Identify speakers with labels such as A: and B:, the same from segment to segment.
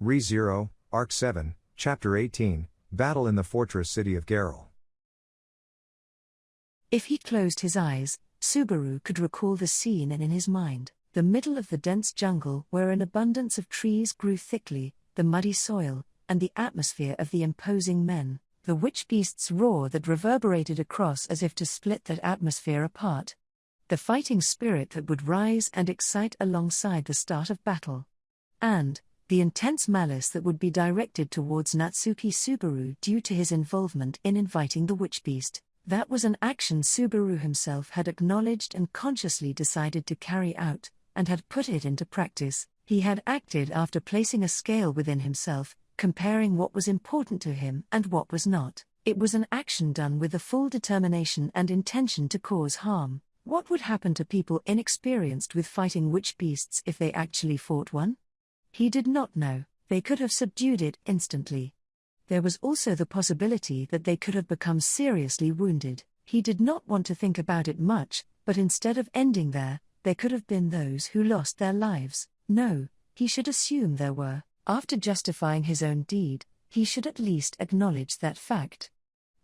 A: Re-Zero, Arc 7, Chapter 18, Battle in the Fortress City of Gaural.
B: If he closed his eyes, Subaru could recall the scene in his mind, the middle of the dense jungle where an abundance of trees grew thickly, the muddy soil, and the atmosphere of the imposing men, the witch beast's roar that reverberated across as if to split that atmosphere apart. The fighting spirit that would rise and excite alongside the start of battle. And the intense malice that would be directed towards Natsuki Subaru due to his involvement in inviting the witch beast. That was an action Subaru himself had acknowledged and consciously decided to carry out, and had put it into practice. He had acted after placing a scale within himself, comparing what was important to him and what was not. It was an action done with the full determination and intention to cause harm. What would happen to people inexperienced with fighting witch beasts if they actually fought one? He did not know. They could have subdued it instantly. There was also the possibility that they could have become seriously wounded. He did not want to think about it much, but instead of ending there could have been those who lost their lives. No, he should assume there were. After justifying his own deed, he should at least acknowledge that fact.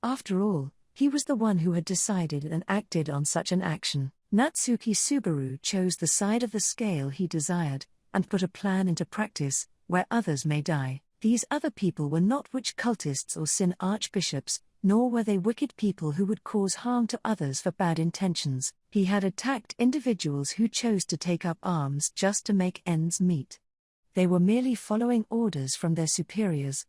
B: After all, he was the one who had decided and acted on such an action. Natsuki Subaru chose the side of the scale he desired, and put a plan into practice, where others may die. These other people were not witch cultists or sin archbishops, nor were they wicked people who would cause harm to others for bad intentions. He had attacked individuals who chose to take up arms just to make ends meet. They were merely following orders from their superiors.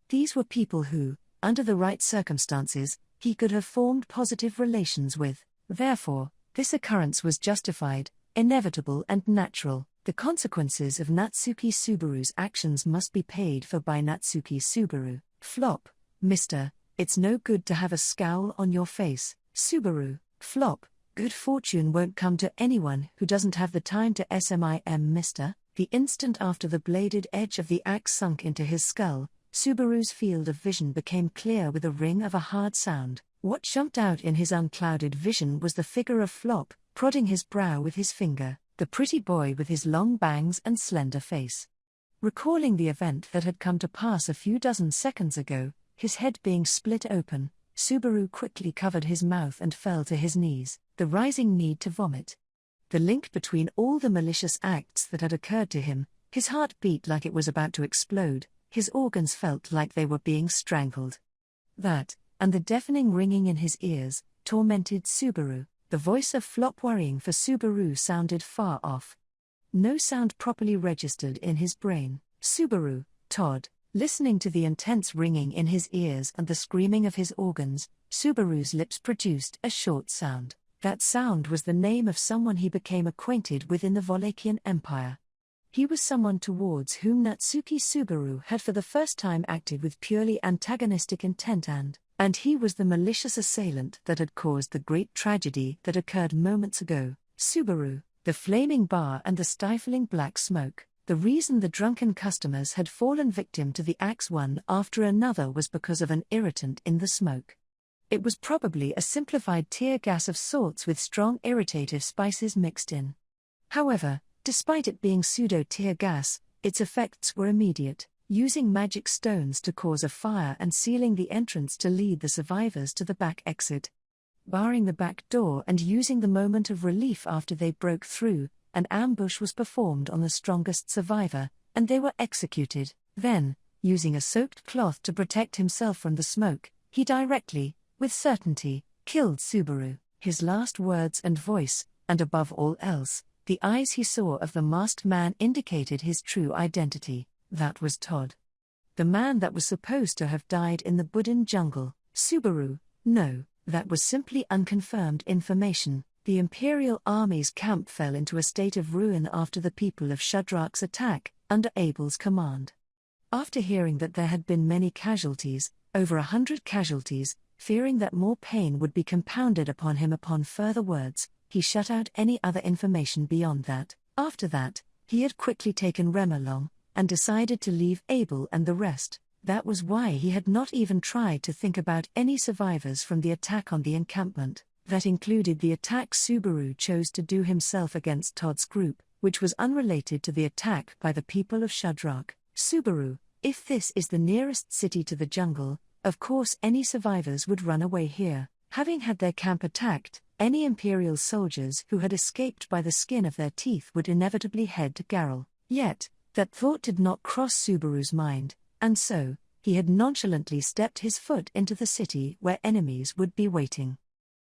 B: These were people who, under the right circumstances, he could have formed positive relations with. Therefore, this occurrence was justified, inevitable and natural. The consequences of Natsuki Subaru's actions must be paid for by Natsuki Subaru. Flop, mister, it's no good to have a scowl on your face. Subaru, flop, good fortune won't come to anyone who doesn't have the time to SMIM, mister. The instant after the bladed edge of the axe sunk into his skull, Subaru's field of vision became clear with a ring of a hard sound. What jumped out in his unclouded vision was the figure of Flop, prodding his brow with his finger. The pretty boy with his long bangs and slender face. Recalling the event that had come to pass a few dozen seconds ago, his head being split open, Subaru quickly covered his mouth and fell to his knees, the rising need to vomit. The link between all the malicious acts that had occurred to him, his heart beat like it was about to explode, his organs felt like they were being strangled. That, and the deafening ringing in his ears, tormented Subaru. The voice of Flop worrying for Subaru sounded far off. No sound properly registered in his brain. Subaru, Todd, listening to the intense ringing in his ears and the screaming of his organs, Subaru's lips produced a short sound. That sound was the name of someone he became acquainted with in the Wallachian Empire. He was someone towards whom Natsuki Subaru had for the first time acted with purely antagonistic intent and he was the malicious assailant that had caused the great tragedy that occurred moments ago. Subaru, the flaming bar and the stifling black smoke. The reason the drunken customers had fallen victim to the axe one after another was because of an irritant in the smoke. It was probably a simplified tear gas of sorts with strong irritative spices mixed in. However, despite it being pseudo-tear gas, its effects were immediate. Using magic stones to cause a fire and sealing the entrance to lead the survivors to the back exit. Barring the back door and using the moment of relief after they broke through, an ambush was performed on the strongest survivor, and they were executed. Then, using a soaked cloth to protect himself from the smoke, he directly, with certainty, killed Subaru. His last words and voice, and above all else, the eyes he saw of the masked man indicated his true identity. That was Todd. The man that was supposed to have died in the Budin jungle. Subaru, no, that was simply unconfirmed information. The Imperial Army's camp fell into a state of ruin after the people of Shudrak's attack, under Abel's command. After hearing that there had been many casualties, over 100 casualties, fearing that more pain would be compounded upon him upon further words, he shut out any other information beyond that. After that, he had quickly taken Rem along, and decided to leave Abel and the rest. That was why he had not even tried to think about any survivors from the attack on the encampment. That included the attack Subaru chose to do himself against Todd's group, which was unrelated to the attack by the people of Shudrak. Subaru, if this is the nearest city to the jungle, of course any survivors would run away here. Having had their camp attacked, any Imperial soldiers who had escaped by the skin of their teeth would inevitably head to Gaural. Yet, that thought did not cross Subaru's mind, and so, he had nonchalantly stepped his foot into the city where enemies would be waiting.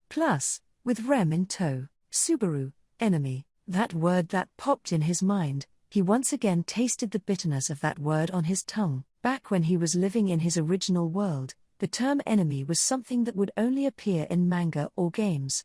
B: Plus, with Rem in tow, Subaru, enemy, that word that popped in his mind, he once again tasted the bitterness of that word on his tongue. Back when he was living in his original world, the term enemy was something that would only appear in manga or games.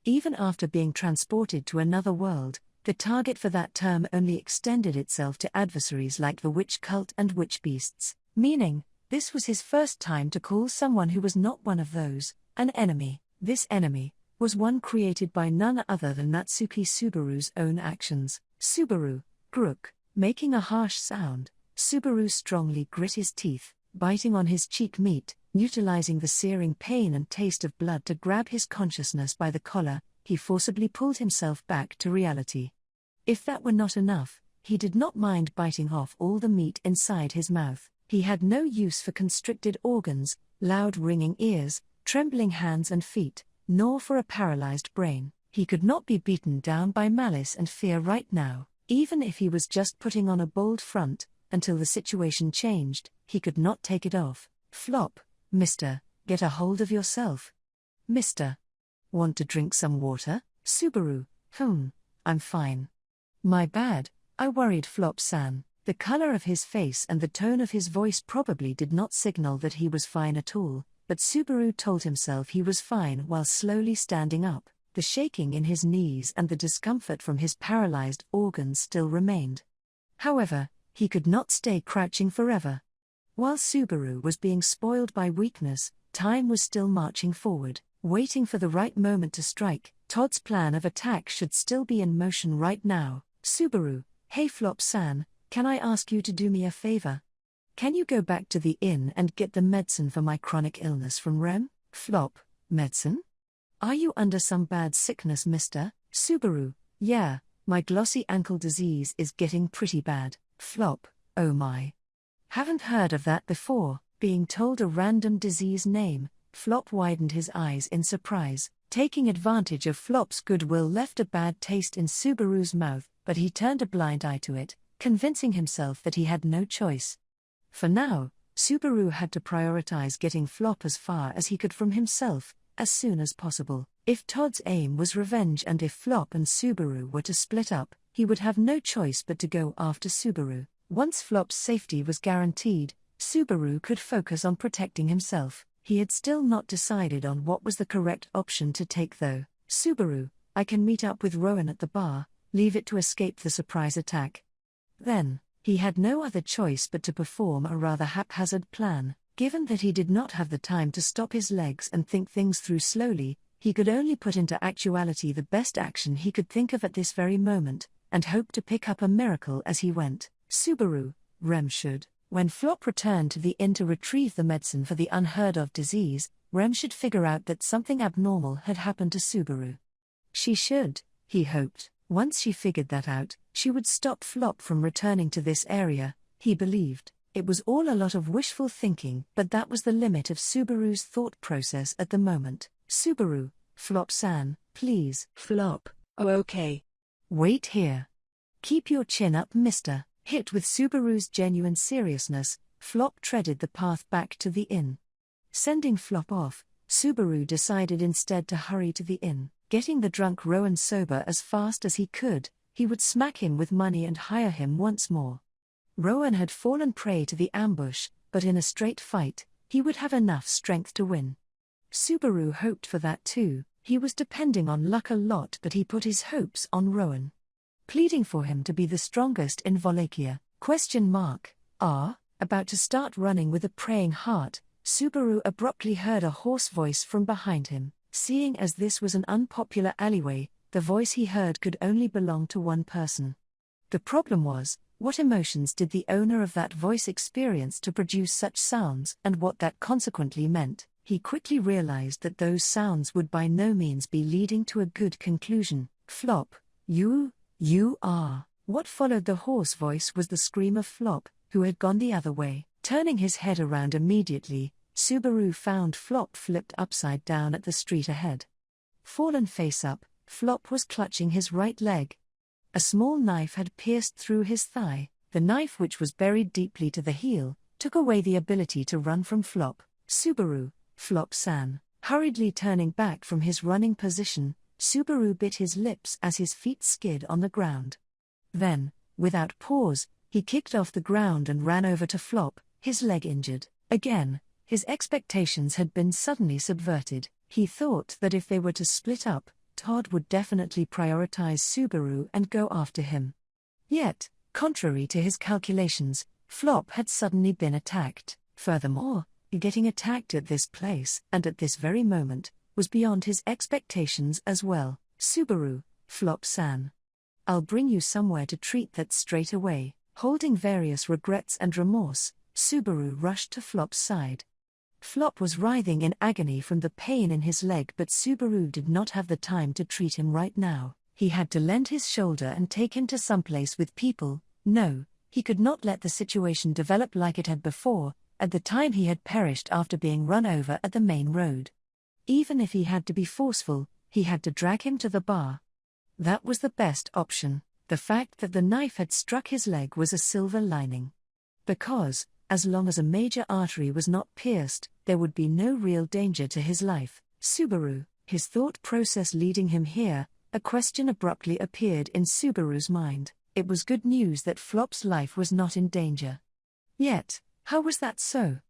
B: Even after being transported to another world, the target for that term only extended itself to adversaries like the witch cult and witch beasts, meaning, this was his first time to call someone who was not one of those, an enemy. This enemy was one created by none other than Natsuki Subaru's own actions. Subaru, Grook, making a harsh sound, Subaru strongly grit his teeth, biting on his cheek meat, utilizing the searing pain and taste of blood to grab his consciousness by the collar. He forcibly pulled himself back to reality. If that were not enough, he did not mind biting off all the meat inside his mouth. He had no use for constricted organs, loud ringing ears, trembling hands and feet, nor for a paralyzed brain. He could not be beaten down by malice and fear right now, even if he was just putting on a bold front. Until the situation changed, he could not take it off. Flop, mister, get a hold of yourself. Mister. Want to drink some water? Subaru, I'm fine. My bad, I worried Flop-san. The color of his face and the tone of his voice probably did not signal that he was fine at all, but Subaru told himself he was fine while slowly standing up. The shaking in his knees and the discomfort from his paralyzed organs still remained. However, he could not stay crouching forever. While Subaru was being spoiled by weakness, time was still marching forward, waiting for the right moment to strike. Todd's plan of attack should still be in motion right now. Subaru, hey Flop-san, can I ask you to do me a favor? Can you go back to the inn and get the medicine for my chronic illness from Rem? Flop, medicine? Are you under some bad sickness, mister? Subaru, yeah, my glossy ankle disease is getting pretty bad. Flop, oh my. Haven't heard of that before. Being told a random disease name, Flop widened his eyes in surprise. Taking advantage of Flop's goodwill left a bad taste in Subaru's mouth, but he turned a blind eye to it, convincing himself that he had no choice. For now, Subaru had to prioritize getting Flop as far as he could from himself, as soon as possible. If Todd's aim was revenge and if Flop and Subaru were to split up, he would have no choice but to go after Subaru. Once Flop's safety was guaranteed, Subaru could focus on protecting himself. He had still not decided on what was the correct option to take though. Subaru, I can meet up with Rowan at the bar, leave it to escape the surprise attack. Then, he had no other choice but to perform a rather haphazard plan. Given that he did not have the time to stop his legs and think things through slowly, he could only put into actuality the best action he could think of at this very moment, and hope to pick up a miracle as he went. Subaru, Rem should. When Flop returned to the inn to retrieve the medicine for the unheard-of disease, Rem should figure out that something abnormal had happened to Subaru. She should, he hoped. Once she figured that out, she would stop Flop from returning to this area, he believed. It was all a lot of wishful thinking, but that was the limit of Subaru's thought process at the moment. Subaru, Flop-san, please. Flop, oh okay. Wait here. Keep your chin up, mister. Hit with Subaru's genuine seriousness, Flop treaded the path back to the inn. Sending Flop off, Subaru decided instead to hurry to the inn. Getting the drunk Rowan sober as fast as he could, he would smack him with money and hire him once more. Rowan had fallen prey to the ambush, but in a straight fight, he would have enough strength to win. Subaru hoped for that too. He was depending on luck a lot, but he put his hopes on Rowan. Pleading for him to be the strongest in Wallachia, about to start running with a praying heart, Subaru abruptly heard a hoarse voice from behind him. Seeing as this was an unpopular alleyway, the voice he heard could only belong to one person. The problem was, what emotions did the owner of that voice experience to produce such sounds, and what that consequently meant? He quickly realized that those sounds would by no means be leading to a good conclusion. Flop, you are. What followed the hoarse voice was the scream of Flop, who had gone the other way. Turning his head around immediately, Subaru found Flop flipped upside down at the street ahead. Fallen face up, Flop was clutching his right leg. A small knife had pierced through his thigh. The knife, which was buried deeply to the heel, took away the ability to run from Flop. Subaru, Flop-san. Hurriedly turning back from his running position, Subaru bit his lips as his feet skid on the ground. Then, without pause, he kicked off the ground and ran over to Flop, his leg injured. Again, his expectations had been suddenly subverted. He thought that if they were to split up, Todd would definitely prioritize Subaru and go after him. Yet, contrary to his calculations, Flop had suddenly been attacked. Furthermore, getting attacked at this place, and at this very moment, was beyond his expectations as well. Subaru, Flop-san. I'll bring you somewhere to treat that straight away. Holding various regrets and remorse, Subaru rushed to Flop's side. Flop was writhing in agony from the pain in his leg, but Subaru did not have the time to treat him right now. He had to lend his shoulder and take him to someplace with people. No, he could not let the situation develop like it had before. At the time he had perished after being run over at the main road. Even if he had to be forceful, he had to drag him to the bar. That was the best option. The fact that the knife had struck his leg was a silver lining. Because, as long as a major artery was not pierced, there would be no real danger to his life. Subaru, his thought process leading him here, a question abruptly appeared in Subaru's mind. It was good news that Flop's life was not in danger. Yet, how was that so?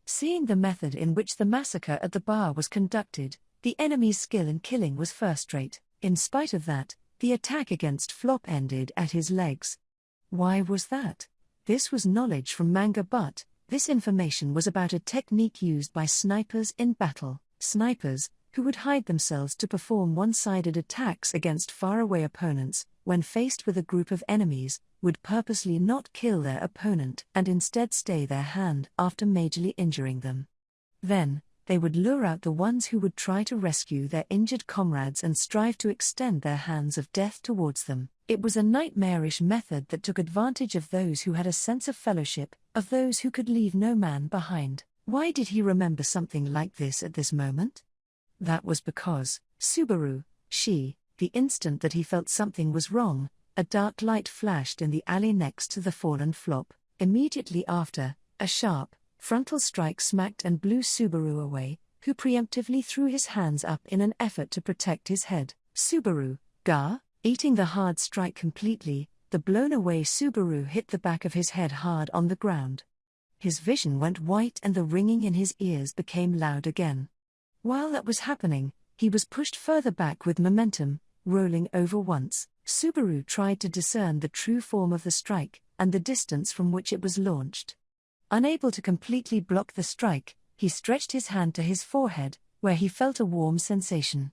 B: Seeing the method in which the massacre at the bar was conducted, the enemy's skill in killing was first-rate. In spite of that, the attack against Flop ended at his legs. Why was that? This was knowledge from manga, but this information was about a technique used by snipers in battle. Snipers, who would hide themselves to perform one-sided attacks against faraway opponents, when faced with a group of enemies, would purposely not kill their opponent and instead stay their hand after majorly injuring them. Then, they would lure out the ones who would try to rescue their injured comrades and strive to extend their hands of death towards them. It was a nightmarish method that took advantage of those who had a sense of fellowship, of those who could leave no man behind. Why did he remember something like this at this moment? That was because, Subaru, the instant that he felt something was wrong, a dark light flashed in the alley next to the fallen Flop. Immediately after, a sharp, frontal strike smacked and blew Subaru away, who preemptively threw his hands up in an effort to protect his head. Subaru, eating the hard strike completely, the blown-away Subaru hit the back of his head hard on the ground. His vision went white and the ringing in his ears became loud again. While that was happening, he was pushed further back with momentum, rolling over once. Subaru tried to discern the true form of the strike, and the distance from which it was launched. Unable to completely block the strike, he stretched his hand to his forehead, where he felt a warm sensation.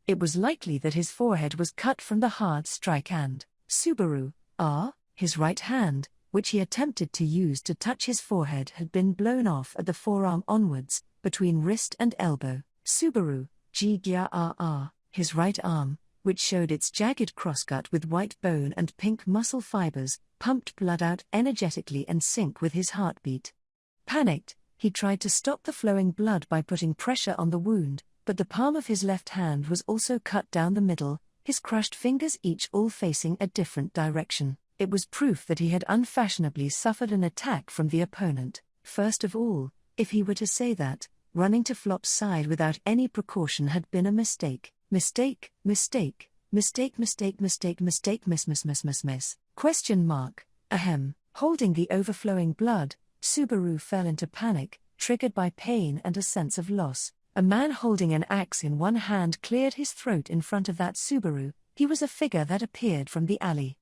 B: It was likely that his forehead was cut from the hard strike and, Subaru, his right hand, which he attempted to use to touch his forehead, had been blown off at the forearm onwards, between wrist and elbow. Subaru, his right arm, which showed its jagged crosscut with white bone and pink muscle fibers, pumped blood out energetically and sync with his heartbeat. Panicked, he tried to stop the flowing blood by putting pressure on the wound, but the palm of his left hand was also cut down the middle, his crushed fingers each all facing a different direction. It was proof that he had unfashionably suffered an attack from the opponent. First of all, if he were to say that, running to Flop's side without any precaution had been a mistake. Mistake. Question mark. Ahem. Holding the overflowing blood, Subaru fell into panic, triggered by pain and a sense of loss. A man holding an axe in one hand cleared his throat in front of that Subaru. He was a figure that appeared from the alley.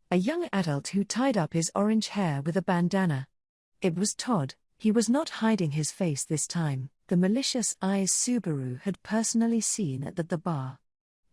B: A young adult who tied up his orange hair with a bandana. It was Todd. He was not hiding his face this time. The malicious eyes Subaru had personally seen at the bar.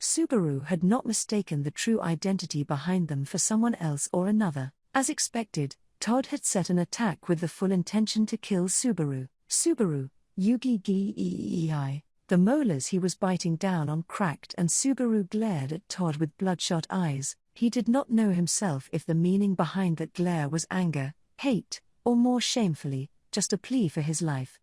B: Subaru had not mistaken the true identity behind them for someone else or another. As expected, Todd had set an attack with the full intention to kill Subaru. Subaru, Yugi. The molars he was biting down on cracked and Subaru glared at Todd with bloodshot eyes. He did not know himself if the meaning behind that glare was anger, hate, or more shamefully, just a plea for his life.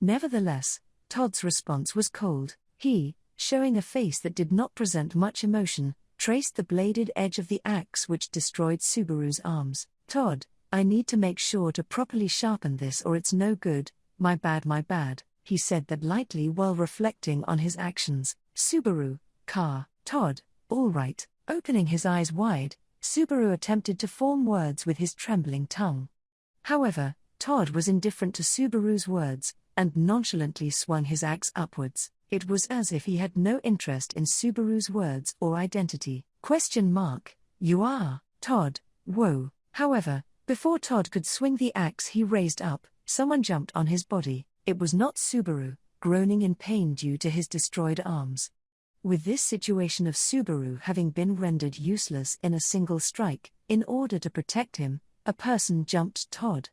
B: Nevertheless, Todd's response was cold. He, showing a face that did not present much emotion, traced the bladed edge of the axe which destroyed Subaru's arms. "Todd, I need to make sure to properly sharpen this or it's no good, my bad," he said that lightly while reflecting on his actions. "Subaru, car, Todd, all right." Opening his eyes wide, Subaru attempted to form words with his trembling tongue. However, Todd was indifferent to Subaru's words, and nonchalantly swung his axe upwards. It was as if he had no interest in Subaru's words or identity. "You are, Todd, whoa." However, before Todd could swing the axe he raised up, someone jumped on his body. It was not Subaru, groaning in pain due to his destroyed arms. With this situation of Subaru having been rendered useless in a single strike, in order to protect him, a person jumped Todd.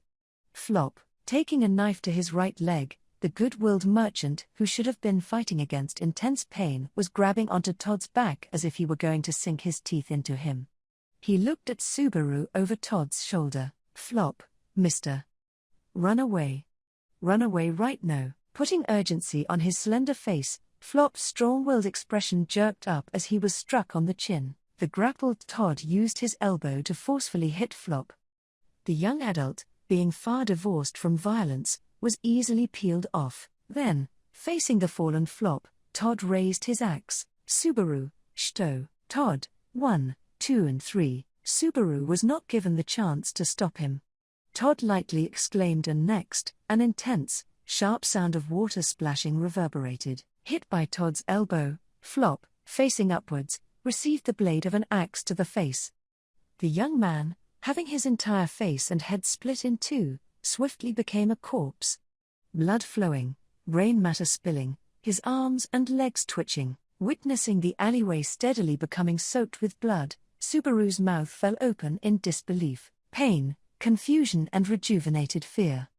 B: Flop, taking a knife to his right leg, the good-willed merchant who should have been fighting against intense pain was grabbing onto Todd's back as if he were going to sink his teeth into him. He looked at Subaru over Todd's shoulder. "Flop, mister. Run away. Run away right now." Putting urgency on his slender face, Flop's strong-willed expression jerked up as he was struck on the chin. The grappled Todd used his elbow to forcefully hit Flop. The young adult, being far divorced from violence, was easily peeled off. Then, facing the fallen Flop, Todd raised his axe. "Subaru, shto." Todd, 1, 2 and 3. Subaru was not given the chance to stop him. Todd lightly exclaimed and next, an intense, sharp sound of water splashing reverberated. Hit by Todd's elbow, Flop, facing upwards, received the blade of an axe to the face. The young man, having his entire face and head split in two, swiftly became a corpse. Blood flowing, brain matter spilling, his arms and legs twitching. Witnessing the alleyway steadily becoming soaked with blood, Subaru's mouth fell open in disbelief, pain, confusion and rejuvenated fear.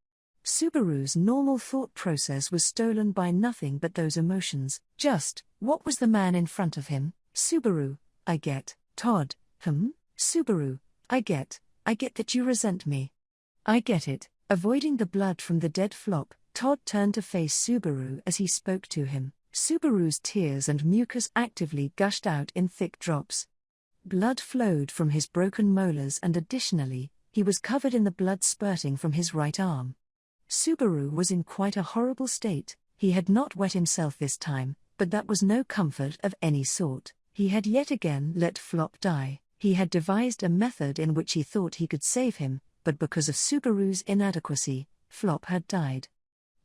B: Subaru's normal thought process was stolen by nothing but those emotions. Just, what was the man in front of him? "Subaru, I get." Todd, Subaru, I get that you resent me. I get it." Avoiding the blood from the dead Flop, Todd turned to face Subaru as he spoke to him. Subaru's tears and mucus actively gushed out in thick drops. Blood flowed from his broken molars and additionally, he was covered in the blood spurting from his right arm. Subaru was in quite a horrible state. He had not wet himself this time, but that was no comfort of any sort. He had yet again let Flop die. He had devised a method in which he thought he could save him, but because of Subaru's inadequacy, Flop had died.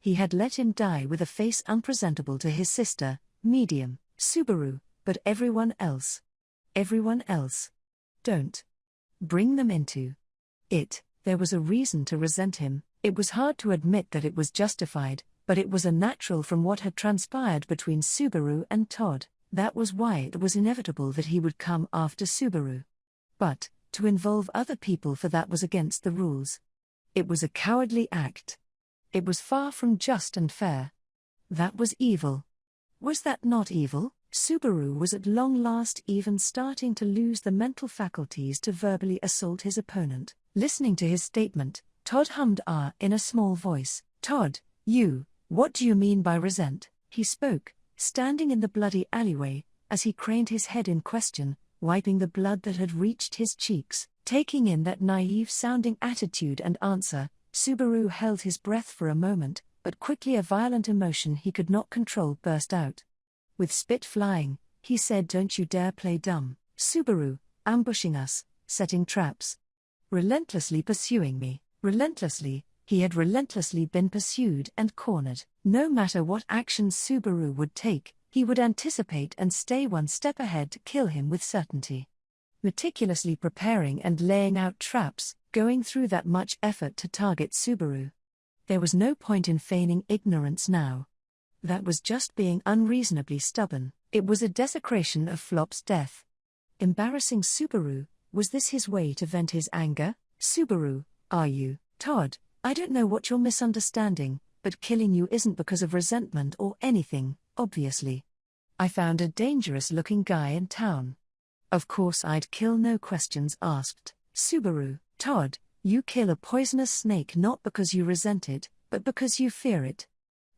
B: He had let him die with a face unpresentable to his sister, medium, Subaru, but everyone else. Everyone else. Don't bring them into it. There was a reason to resent him. It was hard to admit that it was justified, but it was a natural from what had transpired between Subaru and Todd. That was why it was inevitable that he would come after Subaru. But, to involve other people for that was against the rules. It was a cowardly act. It was far from just and fair. That was evil. Was that not evil? Subaru was at long last even starting to lose the mental faculties to verbally assault his opponent. Listening to his statement, Todd hummed in a small voice. "Todd, what do you mean by resent?" He spoke, standing in the bloody alleyway, as he craned his head in question, wiping the blood that had reached his cheeks. Taking in that naive-sounding attitude and answer, Subaru held his breath for a moment, but quickly a violent emotion he could not control burst out. With spit flying, he said, "Don't you dare play dumb. Subaru, ambushing us, setting traps. Relentlessly pursuing me." Relentlessly, he had relentlessly been pursued and cornered. No matter what actions Subaru would take, he would anticipate and stay one step ahead to kill him with certainty. Meticulously preparing and laying out traps, going through that much effort to target Subaru. There was no point in feigning ignorance now. That was just being unreasonably stubborn. It was a desecration of Flop's death. Embarrassing Subaru, was this his way to vent his anger? "Subaru, are you?" "Todd, I don't know what you're misunderstanding, but killing you isn't because of resentment or anything, obviously. I found a dangerous-looking guy in town. Of course I'd kill, no questions asked." "Subaru, Todd, You kill a poisonous snake not because you resent it, but because you fear it.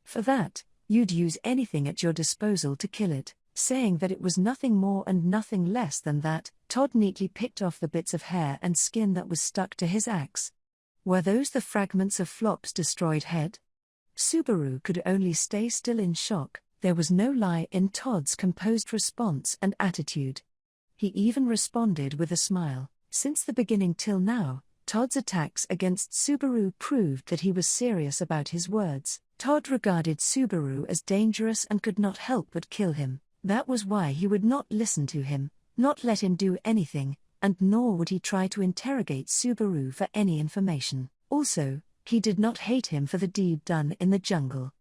B: For that, you'd use anything at your disposal to kill it. Saying that it was nothing more and nothing less than that, Todd neatly picked off the bits of hair and skin that was stuck to his axe. Were those the fragments of Flop's destroyed head? Subaru could only stay still in shock. There was no lie in Todd's composed response and attitude. He even responded with a smile. Since the beginning till now, Todd's attacks against Subaru proved that he was serious about his words. Todd regarded Subaru as dangerous and could not help but kill him. That was why he would not listen to him, not let him do anything, and nor would he try to interrogate Subaru for any information. Also, he did not hate him for the deed done in the jungle.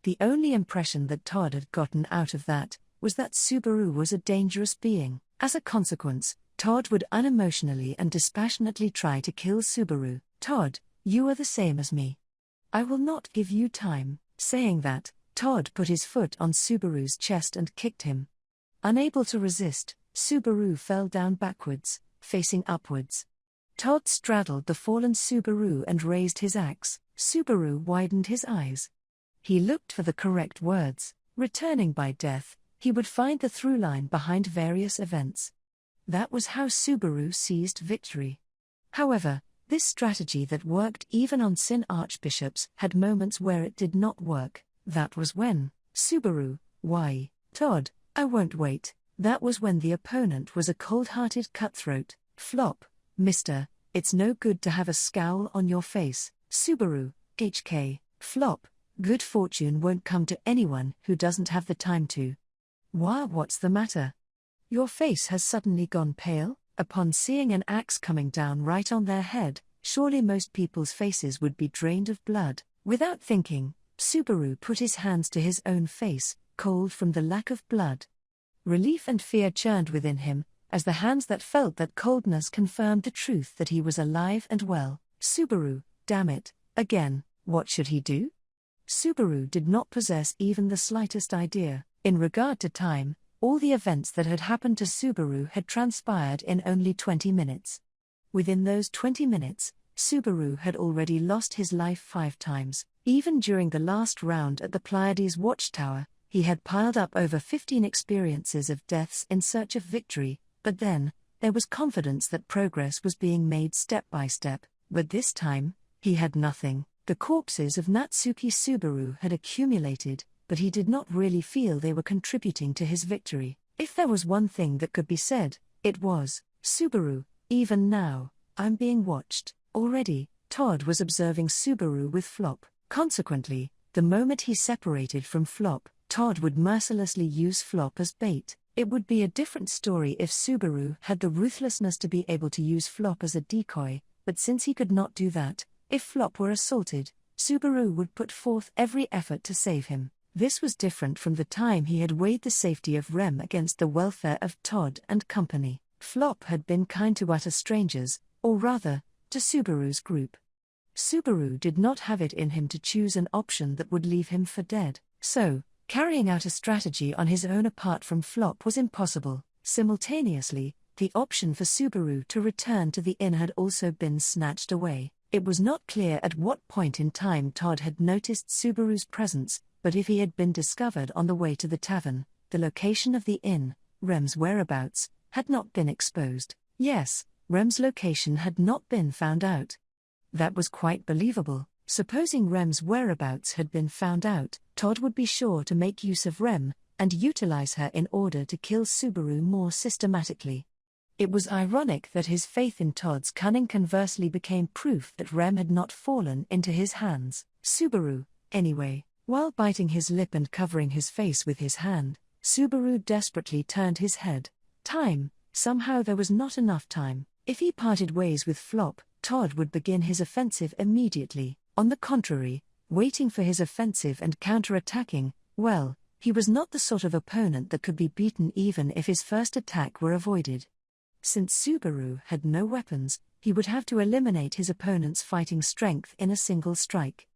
B: The only impression that Todd had gotten out of that was that Subaru was a dangerous being. As a consequence, Todd would unemotionally and dispassionately try to kill Subaru. Todd, you are the same as me. I will not give you time. Saying that, Todd put his foot on Subaru's chest and kicked him. Unable to resist, Subaru fell down backwards, facing upwards. Todd straddled the fallen Subaru and raised his axe. Subaru widened his eyes. He looked for the correct words. Returning by death, he would find the through line behind various events. That was how Subaru seized victory. However, this strategy that worked even on Sin archbishops had moments where it did not work. That was when, Subaru, why, Todd, I won't wait. That was when the opponent was a cold-hearted cutthroat. Flop, mister, it's no good to have a scowl on your face. Subaru, HK, Flop, good fortune won't come to anyone who doesn't have the time to. What's the matter? Your face has suddenly gone pale? Upon seeing an axe coming down right on their head, surely most people's faces would be drained of blood. Without thinking, Subaru put his hands to his own face, cold from the lack of blood. Relief and fear churned within him, as the hands that felt that coldness confirmed the truth that he was alive and well. Subaru, damn it, again, what should he do? Subaru did not possess even the slightest idea. In regard to time, all the events that had happened to Subaru had transpired in only 20 minutes. Within those 20 minutes, Subaru had already lost his life 5 times. Even during the last round at the Pleiades Watchtower, he had piled up over 15 experiences of deaths in search of victory, but then, there was confidence that progress was being made step by step. But this time, he had nothing. The corpses of Natsuki Subaru had accumulated, but he did not really feel they were contributing to his victory. If there was one thing that could be said, it was, Subaru, even now, I'm being watched. Already, Todd was observing Subaru with Flop. Consequently, the moment he separated from Flop, Todd would mercilessly use Flop as bait. It would be a different story if Subaru had the ruthlessness to be able to use Flop as a decoy, but since he could not do that, if Flop were assaulted, Subaru would put forth every effort to save him. This was different from the time he had weighed the safety of Rem against the welfare of Todd and company. Flop had been kind to utter strangers, or rather, to Subaru's group. Subaru did not have it in him to choose an option that would leave him for dead, so, carrying out a strategy on his own apart from Flop was impossible. Simultaneously, the option for Subaru to return to the inn had also been snatched away. It was not clear at what point in time Todd had noticed Subaru's presence, but if he had been discovered on the way to the tavern, the location of the inn, Rem's whereabouts, had not been exposed. Yes, Rem's location had not been found out. That was quite believable. Supposing Rem's whereabouts had been found out, Todd would be sure to make use of Rem, and utilize her in order to kill Subaru more systematically. It was ironic that his faith in Todd's cunning conversely became proof that Rem had not fallen into his hands. Subaru, anyway. While biting his lip and covering his face with his hand, Subaru desperately turned his head. Time, somehow there was not enough time. If he parted ways with Flop, Todd would begin his offensive immediately. On the contrary, waiting for his offensive and counter-attacking, well, he was not the sort of opponent that could be beaten even if his first attack were avoided. Since Subaru had no weapons, he would have to eliminate his opponent's fighting strength in a single strike.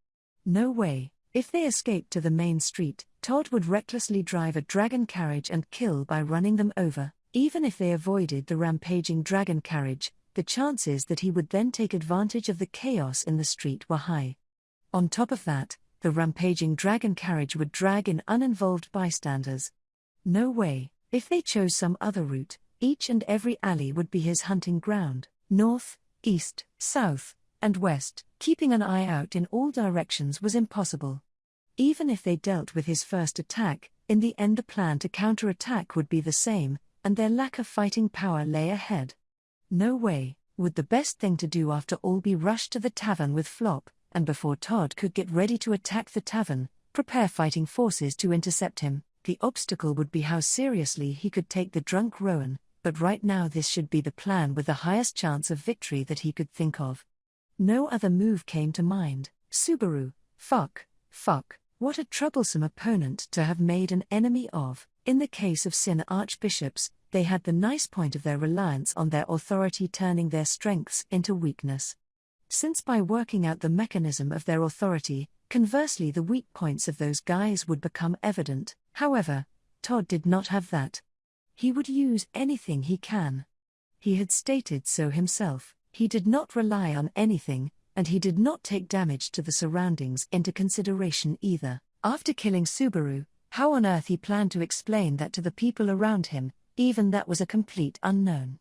B: No way. If they escaped to the main street, Todd would recklessly drive a dragon carriage and kill by running them over. Even if they avoided the rampaging dragon carriage, the chances that he would then take advantage of the chaos in the street were high. On top of that, the rampaging dragon carriage would drag in uninvolved bystanders. No way, if they chose some other route, each and every alley would be his hunting ground, north, east, south, and west. Keeping an eye out in all directions was impossible. Even if they dealt with his first attack, in the end the plan to counterattack would be the same, and their lack of fighting power lay ahead. No way, would the best thing to do after all be rush to the tavern with Flop, and before Todd could get ready to attack the tavern, prepare fighting forces to intercept him. The obstacle would be how seriously he could take the drunk Rowan, but right now this should be the plan with the highest chance of victory that he could think of. No other move came to mind. Subaru, fuck, what a troublesome opponent to have made an enemy of. In the case of Sin archbishops, they had the nice point of their reliance on their authority turning their strengths into weakness. Since by working out the mechanism of their authority, conversely the weak points of those guys would become evident. However, Todd did not have that. He would use anything he can. He had stated so himself. He did not rely on anything, and he did not take damage to the surroundings into consideration either. After killing Subaru, how on earth he planned to explain that to the people around him, even that was a complete unknown.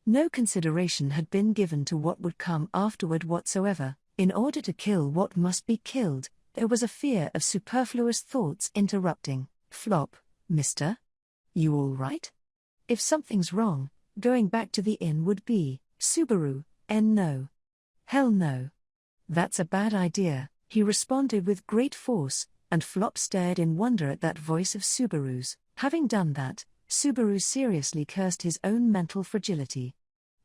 B: No consideration had been given to what would come afterward whatsoever. In order to kill what must be killed, there was a fear of superfluous thoughts interrupting. Flop, mister? You all right? If something's wrong, going back to the inn would be. Subaru, no. Hell no. That's a bad idea, he responded with great force, and Flop stared in wonder at that voice of Subaru's. Having done that, Subaru seriously cursed his own mental fragility.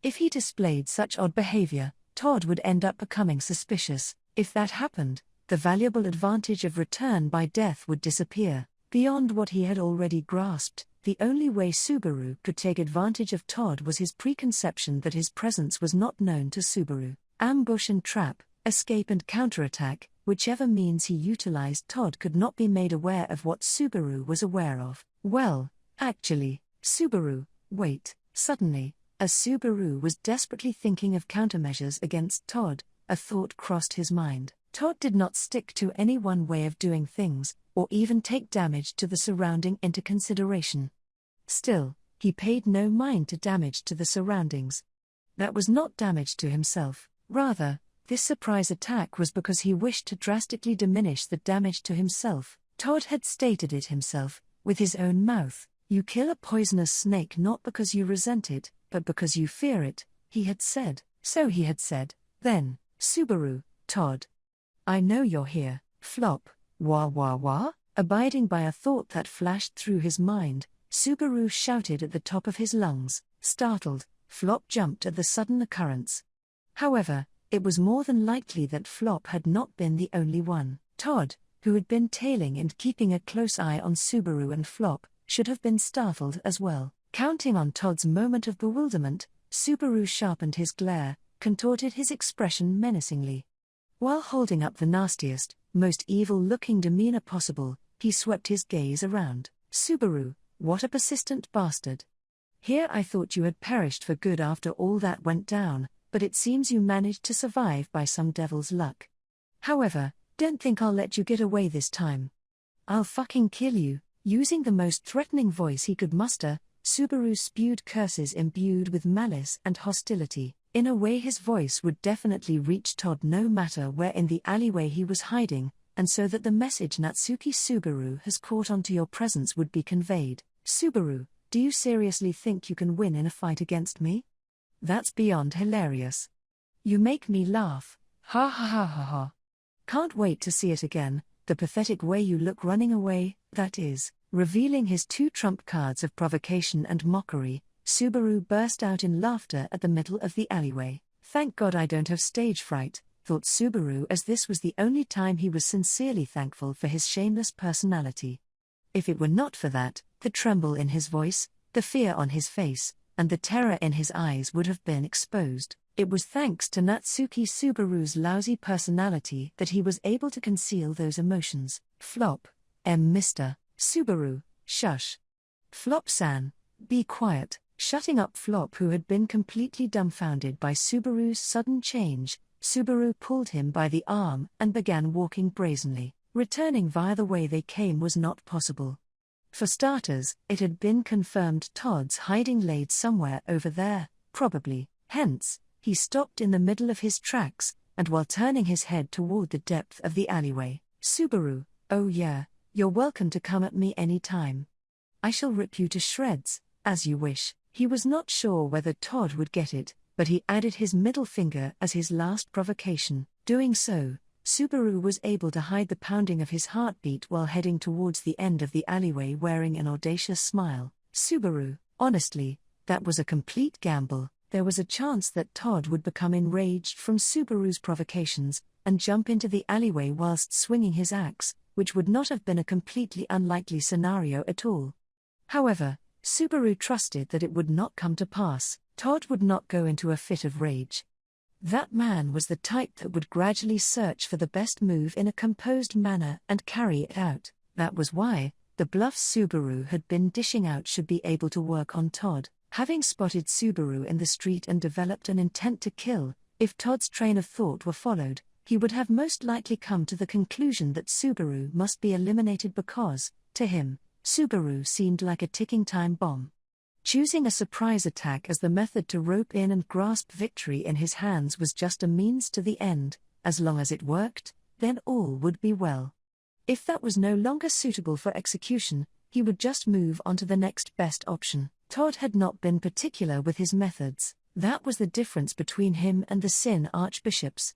B: If he displayed such odd behavior, Todd would end up becoming suspicious. If that happened, the valuable advantage of return by death would disappear. Beyond what he had already grasped, the only way Subaru could take advantage of Todd was his preconception that his presence was not known to Subaru. Ambush and trap, escape and counterattack, whichever means he utilized, Todd could not be made aware of what Subaru was aware of. Well, actually, Subaru, wait. Suddenly, as Subaru was desperately thinking of countermeasures against Todd, a thought crossed his mind. Todd did not stick to any one way of doing things, or even take damage to the surrounding into consideration. Still, he paid no mind to damage to the surroundings. That was not damage to himself. Rather, this surprise attack was because he wished to drastically diminish the damage to himself. Todd had stated it himself, with his own mouth. You kill a poisonous snake not because you resent it, but because you fear it, he had said. So he had said, then, Subaru, Todd. I know you're here. Flop, wah. Abiding by a thought that flashed through his mind, Subaru shouted at the top of his lungs. Startled, Flop jumped at the sudden occurrence. However, it was more than likely that Flop had not been the only one. Todd, who had been tailing and keeping a close eye on Subaru and Flop, should have been startled as well. Counting on Todd's moment of bewilderment, Subaru sharpened his glare, contorted his expression menacingly. While holding up the nastiest, most evil-looking demeanor possible, he swept his gaze around. Subaru, what a persistent bastard. Here I thought you had perished for good after all that went down, but it seems you managed to survive by some devil's luck. However, don't think I'll let you get away this time. I'll fucking kill you. Using the most threatening voice he could muster, Subaru spewed curses imbued with malice and hostility. In a way his voice would definitely reach Todd no matter where in the alleyway he was hiding, and so that the message Natsuki Subaru has caught onto your presence would be conveyed. Subaru, do you seriously think you can win in a fight against me? That's beyond hilarious. You make me laugh. Ha ha ha ha ha. Can't wait to see it again, the pathetic way you look running away, that is. Revealing his two trump cards of provocation and mockery, Subaru burst out in laughter at the middle of the alleyway. Thank God I don't have stage fright, thought Subaru, as this was the only time he was sincerely thankful for his shameless personality. If it were not for that, the tremble in his voice, the fear on his face, and the terror in his eyes would have been exposed. It was thanks to Natsuki Subaru's lousy personality that he was able to conceal those emotions. Flop, Mr. Subaru, shush. Flop-san, be quiet. Shutting up Flop, who had been completely dumbfounded by Subaru's sudden change, Subaru pulled him by the arm and began walking brazenly. Returning via the way they came was not possible. For starters, it had been confirmed Todd's hiding laid somewhere over there, probably. Hence, he stopped in the middle of his tracks, and while turning his head toward the depth of the alleyway, Subaru, oh yeah, you're welcome to come at me any time. I shall rip you to shreds, as you wish. He was not sure whether Todd would get it, but he added his middle finger as his last provocation. Doing so, Subaru was able to hide the pounding of his heartbeat while heading towards the end of the alleyway wearing an audacious smile. Subaru, honestly, that was a complete gamble. There was a chance that Todd would become enraged from Subaru's provocations and jump into the alleyway whilst swinging his axe, which would not have been a completely unlikely scenario at all. However, Subaru trusted that it would not come to pass. Todd would not go into a fit of rage. That man was the type that would gradually search for the best move in a composed manner and carry it out. That was why the bluff Subaru had been dishing out should be able to work on Todd. Having spotted Subaru in the street and developed an intent to kill, if Todd's train of thought were followed, he would have most likely come to the conclusion that Subaru must be eliminated because, to him, Subaru seemed like a ticking time bomb. Choosing a surprise attack as the method to rope in and grasp victory in his hands was just a means to the end. As long as it worked, then all would be well. If that was no longer suitable for execution, he would just move on to the next best option. Todd had not been particular with his methods. That was the difference between him and the Sin Archbishops.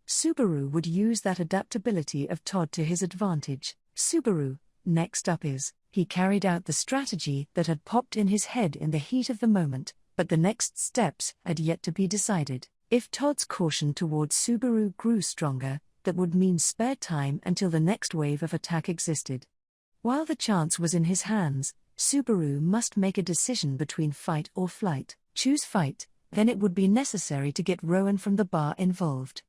B: Subaru would use that adaptability of Todd to his advantage. Subaru, next up is. He carried out the strategy that had popped in his head in the heat of the moment, but the next steps had yet to be decided. If Todd's caution towards Subaru grew stronger, that would mean spare time until the next wave of attack existed. While the chance was in his hands, Subaru must make a decision between fight or flight. Choose fight, then it would be necessary to get Rowan from the bar involved.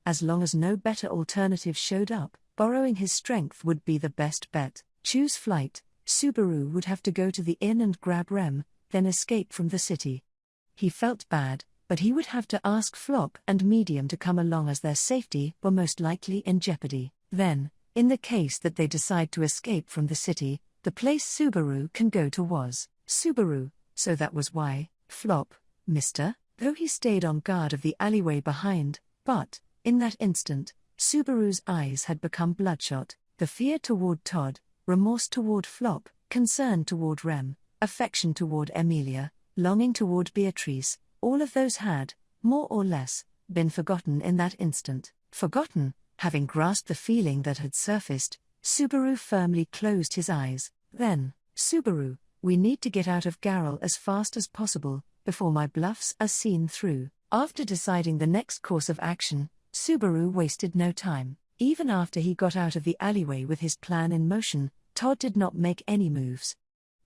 B: As long as no better alternative showed up, borrowing his strength would be the best bet. Choose flight. Subaru would have to go to the inn and grab Rem, then escape from the city. He felt bad, but he would have to ask Flop and Medium to come along as their safety were most likely in jeopardy. Then, in the case that they decide to escape from the city, the place Subaru can go to was Subaru, so that was why, Flop, Mr. Though he stayed on guard of the alleyway behind, but, in that instant, Subaru's eyes had become bloodshot. The fear toward Todd, remorse toward Flop, concern toward Rem, affection toward Emilia, longing toward Beatrice, all of those had, more or less, been forgotten in that instant. Forgotten, having grasped the feeling that had surfaced, Subaru firmly closed his eyes. Then, Subaru, we need to get out of Gaural as fast as possible, before my bluffs are seen through. After deciding the next course of action, Subaru wasted no time. Even after he got out of the alleyway with his plan in motion, Todd did not make any moves.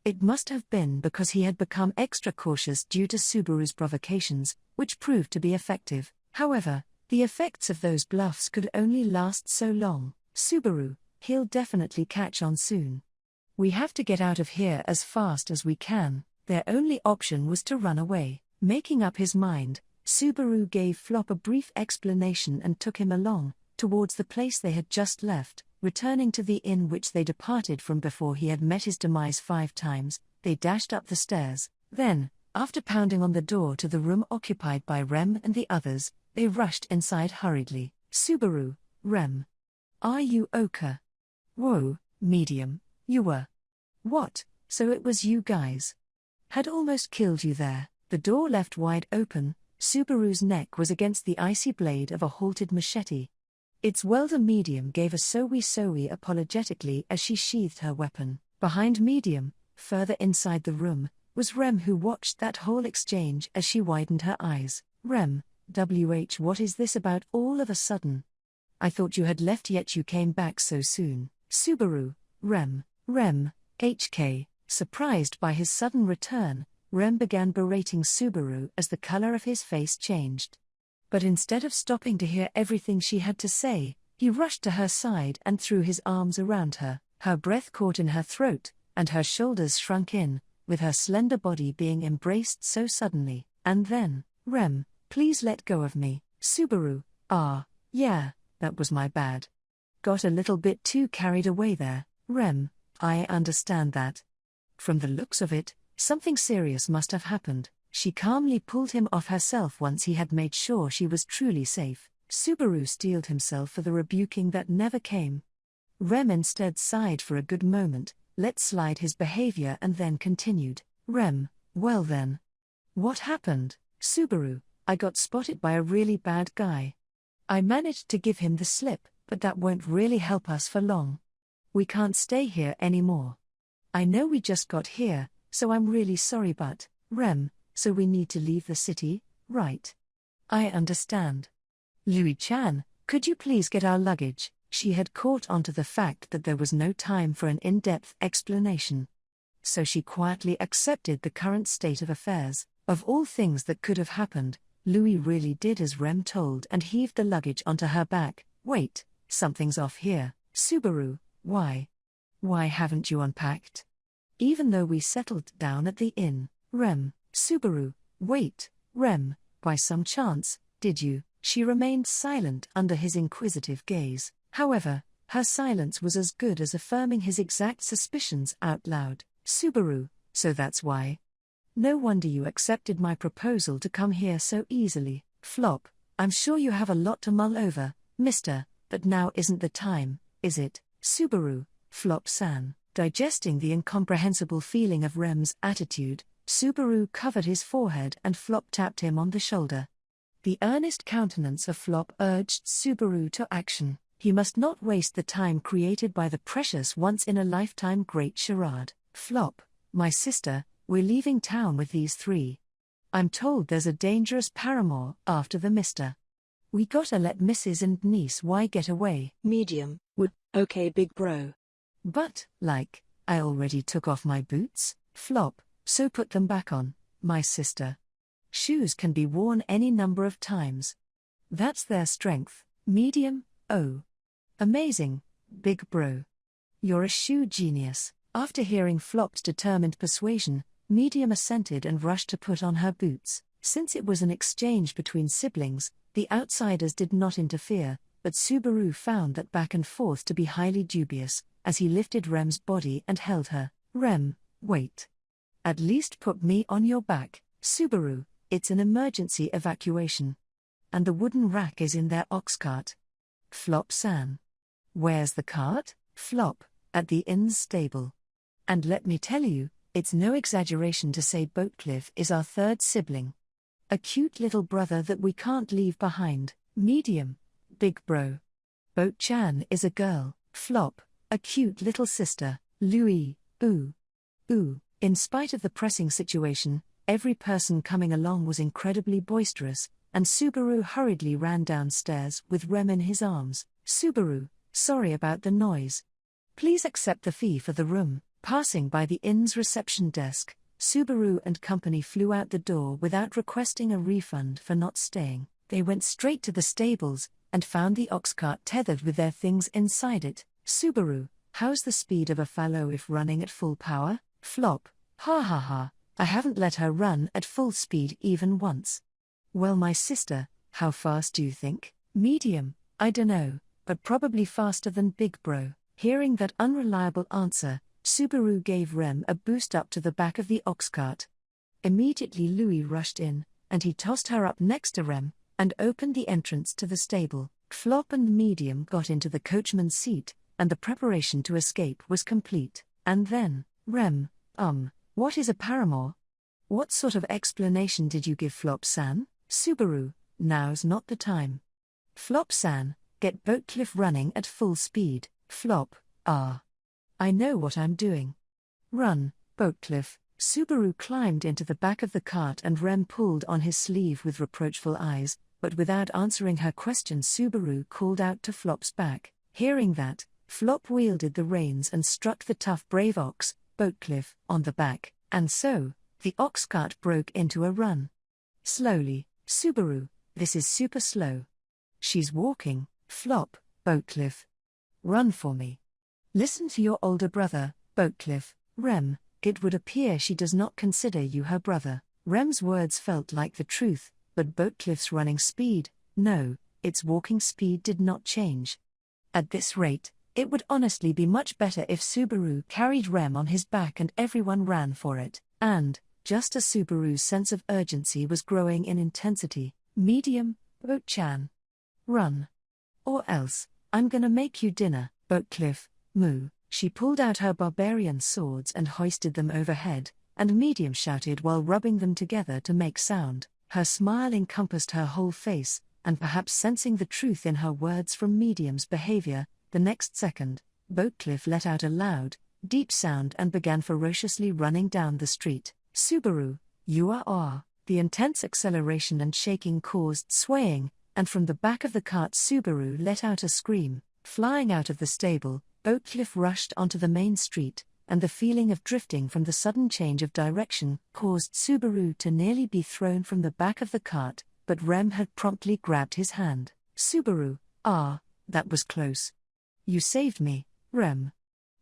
B: It must have been because he had become extra cautious due to Subaru's provocations, which proved to be effective. However, the effects of those bluffs could only last so long. Subaru, he'll definitely catch on soon. We have to get out of here as fast as we can. Their only option was to run away. Making up his mind, Subaru gave Flop a brief explanation and took him along, towards the place they had just left. Returning to the inn which they departed from before he had met his demise 5 times, they dashed up the stairs. Then, after pounding on the door to the room occupied by Rem and the others, they rushed inside hurriedly. Subaru, Rem. Are you okay? Whoa, Medium, you were. What, so it was you guys? Had almost killed you there. The door left wide open, Subaru's neck was against the icy blade of a halted machete. Its welder Medium gave a sowie apologetically as she sheathed her weapon. Behind Medium, further inside the room, was Rem, who watched that whole exchange as she widened her eyes. Rem, what is this about all of a sudden? I thought you had left yet you came back so soon. Subaru, Rem, HK. Surprised by his sudden return, Rem began berating Subaru as the color of his face changed. But instead of stopping to hear everything she had to say, he rushed to her side and threw his arms around her. Her breath caught in her throat, and her shoulders shrunk in, with her slender body being embraced so suddenly, and then, Rem, please let go of me, Subaru, yeah, that was my bad. Got a little bit too carried away there, Rem, I understand that. From the looks of it, something serious must have happened. She calmly pulled him off herself once he had made sure she was truly safe. Subaru steeled himself for the rebuking that never came. Rem instead sighed for a good moment, let slide his behavior and then continued. Rem, well then. What happened, Subaru? I got spotted by a really bad guy. I managed to give him the slip, but that won't really help us for long. We can't stay here anymore. I know we just got here, so I'm really sorry, but, Rem, so we need to leave the city, right? I understand. Louis-chan, could you please get our luggage? She had caught onto the fact that there was no time for an in-depth explanation. So she quietly accepted the current state of affairs. Of all things that could have happened, Louis really did as Rem told and heaved the luggage onto her back. Wait, something's off here, Subaru, why? Why haven't you unpacked? Even though we settled down at the inn, Rem, Subaru, wait, Rem, by some chance, did you? She remained silent under his inquisitive gaze. However, her silence was as good as affirming his exact suspicions out loud. Subaru, so that's why. No wonder you accepted my proposal to come here so easily. Flop, I'm sure you have a lot to mull over, mister, but now isn't the time, is it? Subaru, Flop-san. Digesting the incomprehensible feeling of Rem's attitude, Subaru covered his forehead and Flop tapped him on the shoulder. The earnest countenance of Flop urged Subaru to action. He must not waste the time created by the precious once-in-a-lifetime great charade. Flop, my sister, we're leaving town with these three. I'm told there's a dangerous paramour after the mister. We gotta let Mrs. and niece Y get away.
C: Medium, would, okay big bro.
B: But, I already took off my boots, Flop, so put them back on, my sister. Shoes can be worn any number of times. That's their strength, medium, oh. Amazing, big bro. You're a shoe genius. After hearing Flop's determined persuasion, Medium assented and rushed to put on her boots. Since it was an exchange between siblings, the outsiders did not interfere, but Subaru found that back and forth to be highly dubious, as he lifted Rem's body and held her. Rem, wait. At least put me on your back, Subaru, it's an emergency evacuation. And the wooden rack is in their ox cart. Flop-san. Where's the cart? Flop, at the inn's stable. And let me tell you, it's no exaggeration to say Boatcliff is our third sibling. A cute little brother that we can't leave behind, medium, big bro. Boat-chan is a girl, Flop, a cute little sister, Louis, ooh. In spite of the pressing situation, every person coming along was incredibly boisterous, and Subaru hurriedly ran downstairs with Rem in his arms. Subaru, sorry about the noise. Please accept the fee for the room. Passing by the inn's reception desk, Subaru and company flew out the door without requesting a refund for not staying. They went straight to the stables, and found the ox cart tethered with their things inside it. Subaru, how's the speed of a fallow if running at full power? Flop, ha, I haven't let her run at full speed even once. Well my sister, how fast do you think? Medium, I dunno, but probably faster than big bro. Hearing that unreliable answer, Subaru gave Rem a boost up to the back of the ox cart. Immediately Louis rushed in, and he tossed her up next to Rem, and opened the entrance to the stable. Flop and Medium got into the coachman's seat, and the preparation to escape was complete. And then, Rem, what is a paramour? What sort of explanation did you give Flop-san? Subaru, now's not the time. Flop-san, get Boatcliff running at full speed. Flop, I know what I'm doing. Run, Boatcliff. Subaru climbed into the back of the cart and Rem pulled on his sleeve with reproachful eyes, but without answering her question Subaru called out to Flop's back. Hearing that, Flop wielded the reins and struck the tough brave ox, Boatcliff, on the back, and so, the ox cart broke into a run. Slowly, Subaru, this is super slow. She's walking, Flop, Boatcliff. Run for me. Listen to your older brother, Boatcliff. Rem, It would appear she does not consider you her brother. Rem's words felt like the truth, but Boatcliff's running speed, no, its walking speed did not change. At this rate, it would honestly be much better if Subaru carried Rem on his back and everyone ran for it. And, just as Subaru's sense of urgency was growing in intensity, medium, Boat-chan. Run. Or else, I'm gonna make you dinner, Boatcliff, moo. She pulled out her barbarian swords and hoisted them overhead, and Medium shouted while rubbing them together to make sound. Her smile encompassed her whole face, and perhaps sensing the truth in her words from Medium's behavior, the next second, Boatcliff let out a loud, deep sound and began ferociously running down the street. Subaru, you are. The intense acceleration and shaking caused swaying, and from the back of the cart Subaru let out a scream. Flying out of the stable, Boatcliff rushed onto the main street, and the feeling of drifting from the sudden change of direction caused Subaru to nearly be thrown from the back of the cart, but Rem had promptly grabbed his hand. Subaru, that was close. You saved me, Rem.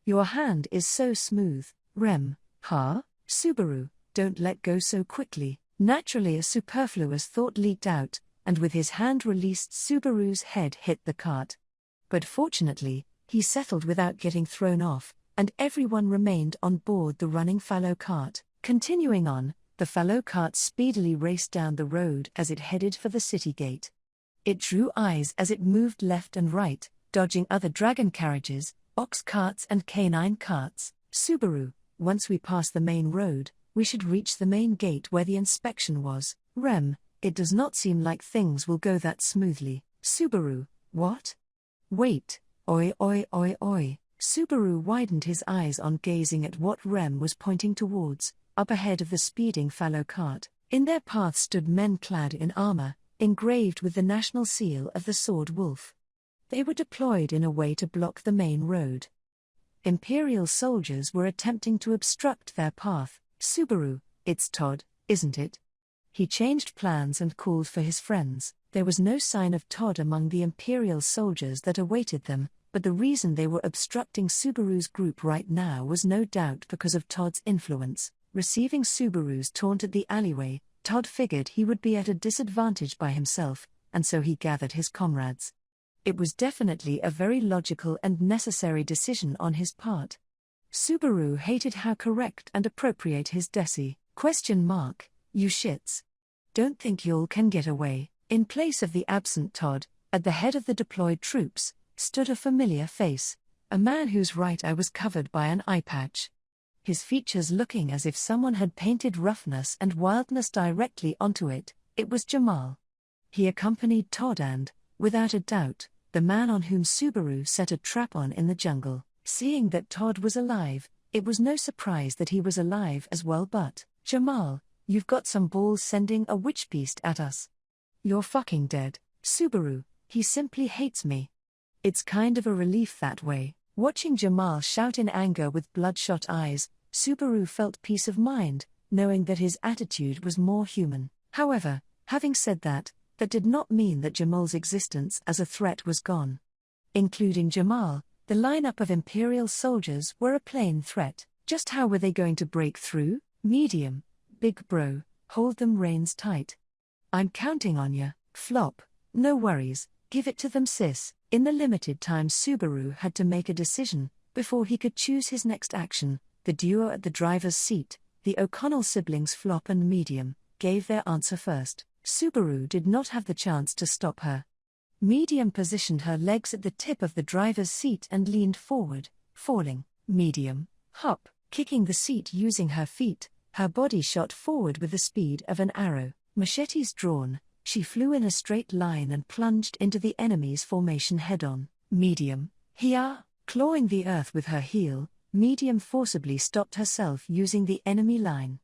B: Your hand is so smooth, Rem. Subaru, don't let go so quickly. Naturally a superfluous thought leaked out, and with his hand released Subaru's head hit the cart. But fortunately, he settled without getting thrown off, and everyone remained on board the running fallow cart. Continuing on, the fallow cart speedily raced down the road as it headed for the city gate. It drew eyes as it moved left and right, dodging other dragon carriages, ox carts and canine carts. Subaru, once we pass the main road, we should reach the main gate where the inspection was. Rem, it does not seem like things will go that smoothly. Subaru, what? Wait, oi. Subaru widened his eyes on gazing at what Rem was pointing towards, up ahead of the speeding fallow cart. In their path stood men clad in armor, engraved with the national seal of the Sword Wolf. They were deployed in a way to block the main road. Imperial soldiers were attempting to obstruct their path. Subaru, it's Todd, isn't it? He changed plans and called for his friends. There was no sign of Todd among the Imperial soldiers that awaited them, but the reason they were obstructing Subaru's group right now was no doubt because of Todd's influence. Receiving Subaru's taunt at the alleyway, Todd figured he would be at a disadvantage by himself, and so he gathered his comrades. It was definitely a very logical and necessary decision on his part. Subaru hated how correct and appropriate his desi. ? You shits. Don't think y'all can get away. In place of the absent Todd, at the head of the deployed troops, stood a familiar face, a man whose right eye was covered by an eye patch. His features looking as if someone had painted roughness and wildness directly onto it. It was Jamal. He accompanied Todd and, without a doubt, the man on whom Subaru set a trap on in the jungle. Seeing that Todd was alive, it was no surprise that he was alive as well. But, Jamal, you've got some balls sending a witch beast at us. You're fucking dead. Subaru, he simply hates me. It's kind of a relief that way. Watching Jamal shout in anger with bloodshot eyes, Subaru felt peace of mind, knowing that his attitude was more human. However, having said that did not mean that Jamal's existence as a threat was gone. Including Jamal, the lineup of Imperial soldiers were a plain threat. Just how were they going to break through? Medium, big bro, hold them reins tight. I'm counting on ya, Flop, no worries, give it to them sis. In the limited time Subaru had to make a decision, before he could choose his next action. The duo at the driver's seat, the O'Connell siblings Flop and Medium, gave their answer first. Subaru did not have the chance to stop her. Medium positioned her legs at the tip of the driver's seat and leaned forward, falling. Medium, hop, kicking the seat using her feet, her body shot forward with the speed of an arrow. Machetes drawn, she flew in a straight line and plunged into the enemy's formation head-on. Medium, clawing the earth with her heel, Medium forcibly stopped herself using the enemy line.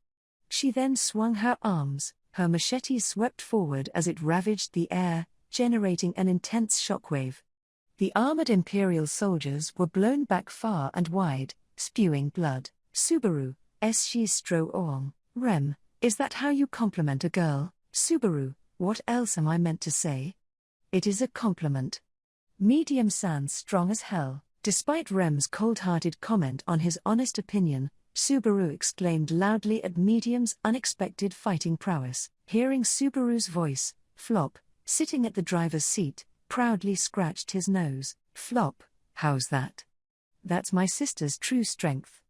B: She then swung her arms, her machete swept forward as it ravaged the air, generating an intense shockwave. The armored Imperial soldiers were blown back far and wide, spewing blood. Subaru, she's strong. Rem, is that how you compliment a girl? Subaru, what else am I meant to say? It is a compliment. Medium sans strong as hell. Despite Rem's cold-hearted comment on his honest opinion, Subaru exclaimed loudly at Medium's unexpected fighting prowess. Hearing Subaru's voice, Flop, sitting at the driver's seat, proudly scratched his nose. Flop, how's that? That's my sister's true strength.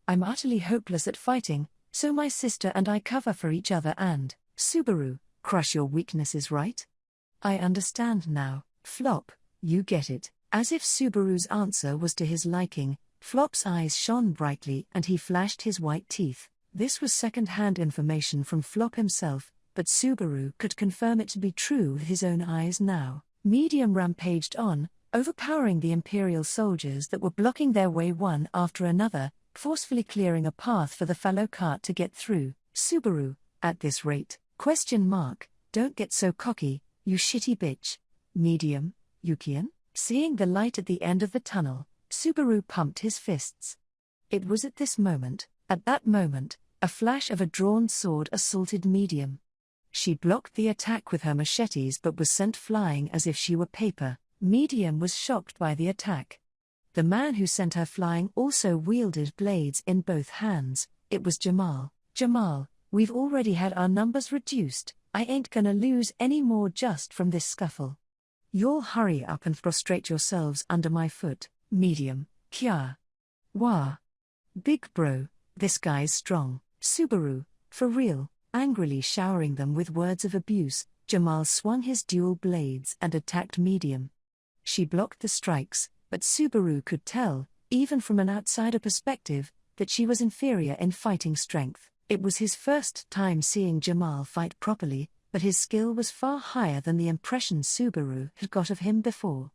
B: I'm utterly hopeless at fighting, so my sister and I cover for each other and, Subaru, crush your weaknesses, right? I understand now, Flop, you get it. As if Subaru's answer was to his liking, Flop's eyes shone brightly and he flashed his white teeth. This was second-hand information from Flop himself, but Subaru could confirm it to be true with his own eyes now. Medium rampaged on, overpowering the Imperial soldiers that were blocking their way one after another, forcefully clearing a path for the fallow cart to get through. Subaru, at this rate, ? Don't get so cocky, you shitty bitch. Medium, Yukian? Seeing the light at the end of the tunnel, Subaru pumped his fists. It was at that moment, a flash of a drawn sword assaulted Medium. She blocked the attack with her machetes but was sent flying as if she were paper. Medium was shocked by the attack. The man who sent her flying also wielded blades in both hands. It was Jamal. Jamal, we've already had our numbers reduced. I ain't gonna lose any more just from this scuffle. You'll hurry up and prostrate yourselves under my foot. Medium, Kya. Wah. Big bro, this guy's strong. Subaru, for real. Angrily showering them with words of abuse, Jamal swung his dual blades and attacked Medium. She blocked the strikes, but Subaru could tell, even from an outsider perspective, that she was inferior in fighting strength. It was his first time seeing Jamal fight properly, but his skill was far higher than the impression Subaru had got of him before.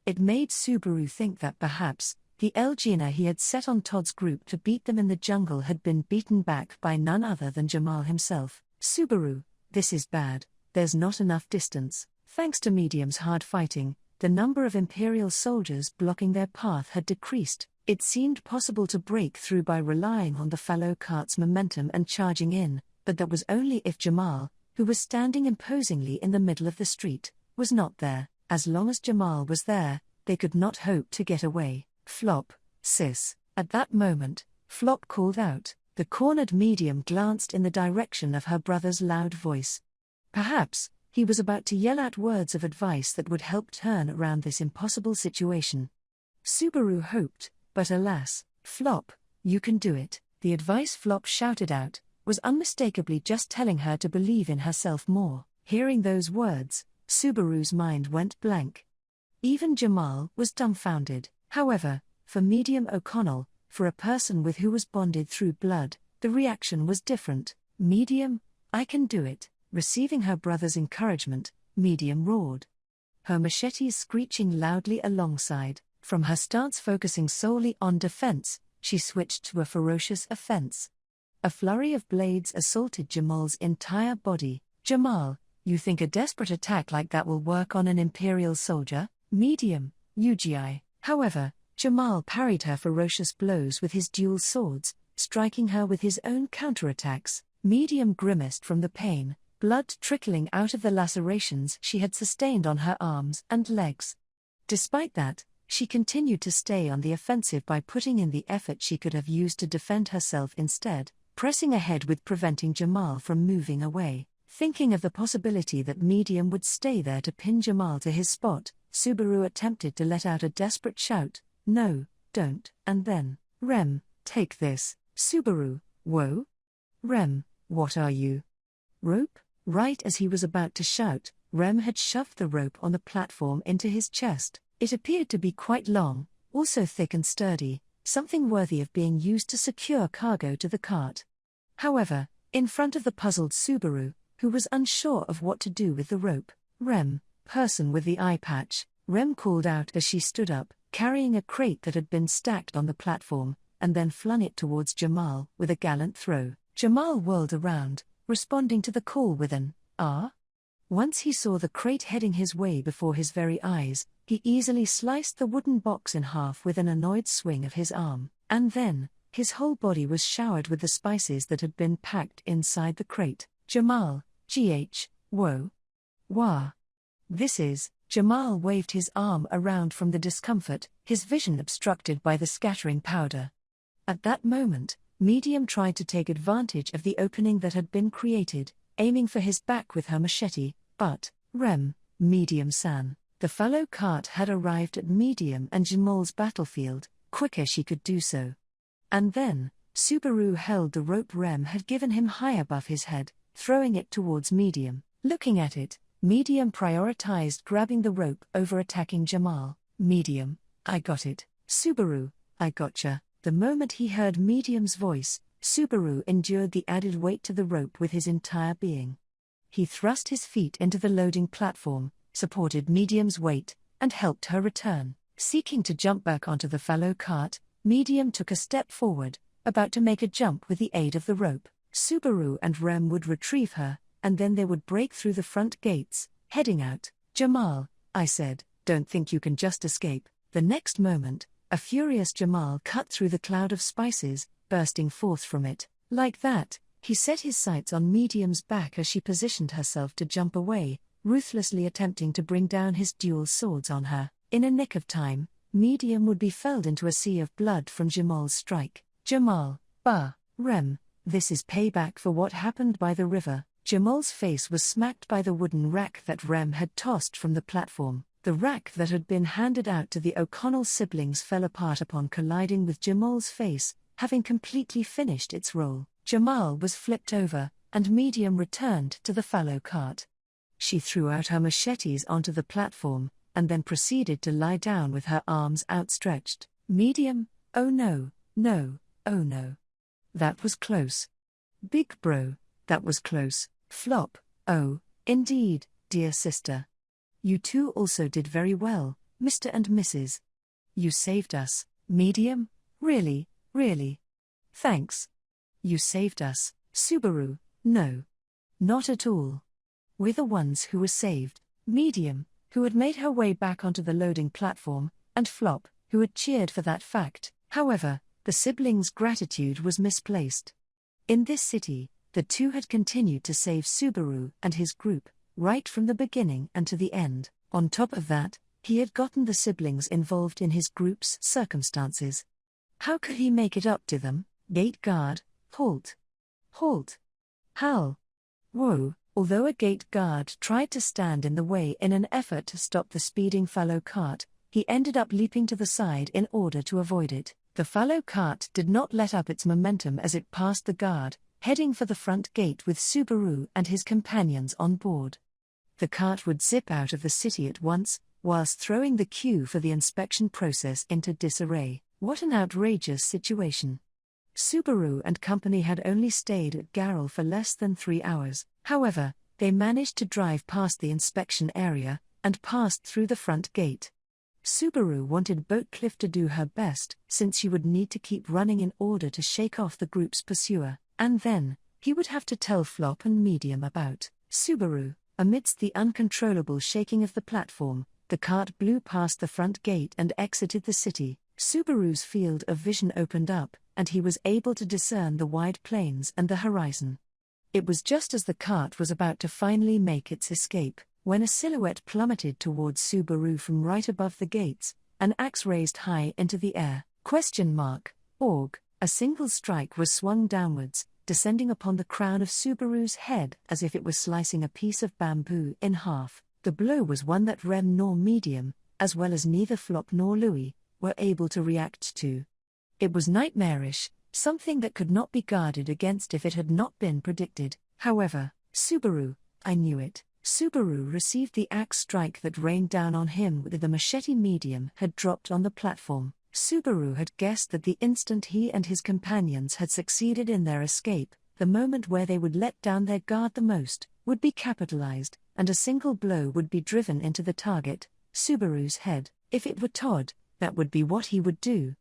B: It made Subaru think that perhaps, the Elgina he had set on Todd's group to beat them in the jungle had been beaten back by none other than Jamal himself. Subaru, this is bad, there's not enough distance. Thanks to Medium's hard fighting, the number of Imperial soldiers blocking their path had decreased. It seemed possible to break through by relying on the fallow cart's momentum and charging in, but that was only if Jamal, who was standing imposingly in the middle of the street, was not there. As long as Jamal was there, they could not hope to get away. Flop, sis. At that moment, Flop called out. The cornered Medium glanced in the direction of her brother's loud voice. Perhaps, he was about to yell out words of advice that would help turn around this impossible situation. Subaru hoped, but alas, Flop, you can do it. The advice Flop shouted out was unmistakably just telling her to believe in herself more. Hearing those words, Subaru's mind went blank. Even Jamal was dumbfounded. However, for Medium O'Connell, for a person with who was bonded through blood, the reaction was different. Medium, I can do it. Receiving her brother's encouragement, Medium roared. Her machetes screeching loudly alongside. From her stance focusing solely on defense, she switched to a ferocious offense. A flurry of blades assaulted Jamal's entire body. Jamal, you think a desperate attack like that will work on an Imperial soldier? Medium, UGI. However, Jamal parried her ferocious blows with his dual swords, striking her with his own counterattacks. Medium grimaced from the pain, blood trickling out of the lacerations she had sustained on her arms and legs. Despite that, she continued to stay on the offensive by putting in the effort she could have used to defend herself instead, pressing ahead with preventing Jamal from moving away. Thinking of the possibility that Medium would stay there to pin Jamal to his spot, Subaru attempted to let out a desperate shout, "No, don't," and then, "Rem, take this." Subaru, whoa? Rem, what are you? Rope? Right as he was about to shout, Rem had shoved the rope on the platform into his chest. It appeared to be quite long, also thick and sturdy, something worthy of being used to secure cargo to the cart. However, in front of the puzzled Subaru, who was unsure of what to do with the rope, Rem, person with the eye patch, Rem called out as she stood up, carrying a crate that had been stacked on the platform, and then flung it towards Jamal with a gallant throw. Jamal whirled around, responding to the call with an, "Ah?" Once he saw the crate heading his way before his very eyes, he easily sliced the wooden box in half with an annoyed swing of his arm, and then, his whole body was showered with the spices that had been packed inside the crate. Jamal, whoa. Wah. This is, Jamal waved his arm around from the discomfort, his vision obstructed by the scattering powder. At that moment, Medium tried to take advantage of the opening that had been created, aiming for his back with her machete, but, Medium-san. The fallow cart had arrived at Medium and Jamal's battlefield, quick as she could do so. And then, Subaru held the rope Rem had given him high above his head, throwing it towards Medium. Looking at it, Medium prioritized grabbing the rope over attacking Jamal. Medium, I got it. Subaru, I gotcha. The moment he heard Medium's voice, Subaru endured the added weight to the rope with his entire being. He thrust his feet into the loading platform, supported Medium's weight, and helped her return. Seeking to jump back onto the fallow cart, Medium took a step forward, about to make a jump with the aid of the rope. Subaru and Rem would retrieve her, and then they would break through the front gates, heading out. Jamal, I said, don't think you can just escape. The next moment, a furious Jamal cut through the cloud of spices, bursting forth from it. Like that, he set his sights on Medium's back as she positioned herself to jump away, ruthlessly attempting to bring down his dual swords on her. In a nick of time, Medium would be felled into a sea of blood from Jamal's strike. Jamal, Rem, this is payback for what happened by the river. Jamal's face was smacked by the wooden rack that Rem had tossed from the platform. The rack that had been handed out to the O'Connell siblings fell apart upon colliding with Jamal's face, having completely finished its role. Jamal was flipped over, and Medium returned to the fallow cart. She threw out her machetes onto the platform, and then proceeded to lie down with her arms outstretched. Medium, oh no, oh no. That was close. Big bro, that was close. Flop, oh, indeed, dear sister. You two also did very well, Mr. and Mrs. You saved us. Medium, really. Thanks. You saved us. Subaru, no. Not at all. We're the ones who were saved. Medium, who had made her way back onto the loading platform, and Flop, who had cheered for that fact. However, the siblings' gratitude was misplaced. In this city, the two had continued to save Subaru and his group, right from the beginning and to the end. On top of that, he had gotten the siblings involved in his group's circumstances. How could he make it up to them? Gate guard, halt. Hal. Whoa. Although a gate guard tried to stand in the way in an effort to stop the speeding fallow cart, he ended up leaping to the side in order to avoid it. The fallow cart did not let up its momentum as it passed the guard, heading for the front gate with Subaru and his companions on board. The cart would zip out of the city at once, whilst throwing the queue for the inspection process into disarray. What an outrageous situation. Subaru and company had only stayed at Gaural for less than 3 hours. However, they managed to drive past the inspection area, and passed through the front gate. Subaru wanted Boatcliff to do her best, since she would need to keep running in order to shake off the group's pursuer, and then, he would have to tell Flop and Medium about Subaru. Amidst the uncontrollable shaking of the platform, the cart blew past the front gate and exited the city. Subaru's field of vision opened up, and he was able to discern the wide plains and the horizon. It was just as the cart was about to finally make its escape, when a silhouette plummeted towards Subaru from right above the gates, an axe raised high into the air. Org. A single strike was swung downwards, descending upon the crown of Subaru's head as if it was slicing a piece of bamboo in half. The blow was one that Rem nor Medium, as well as neither Flop nor Louis, were able to react to. It was nightmarish, something that could not be guarded against if it had not been predicted. However, Subaru, I knew it. Subaru received the axe strike that rained down on him with the machete Medium had dropped on the platform. Subaru had guessed that the instant he and his companions had succeeded in their escape, the moment where they would let down their guard the most, would be capitalized, and a single blow would be driven into the target, Subaru's head. If it were Todd, that would be what he would do.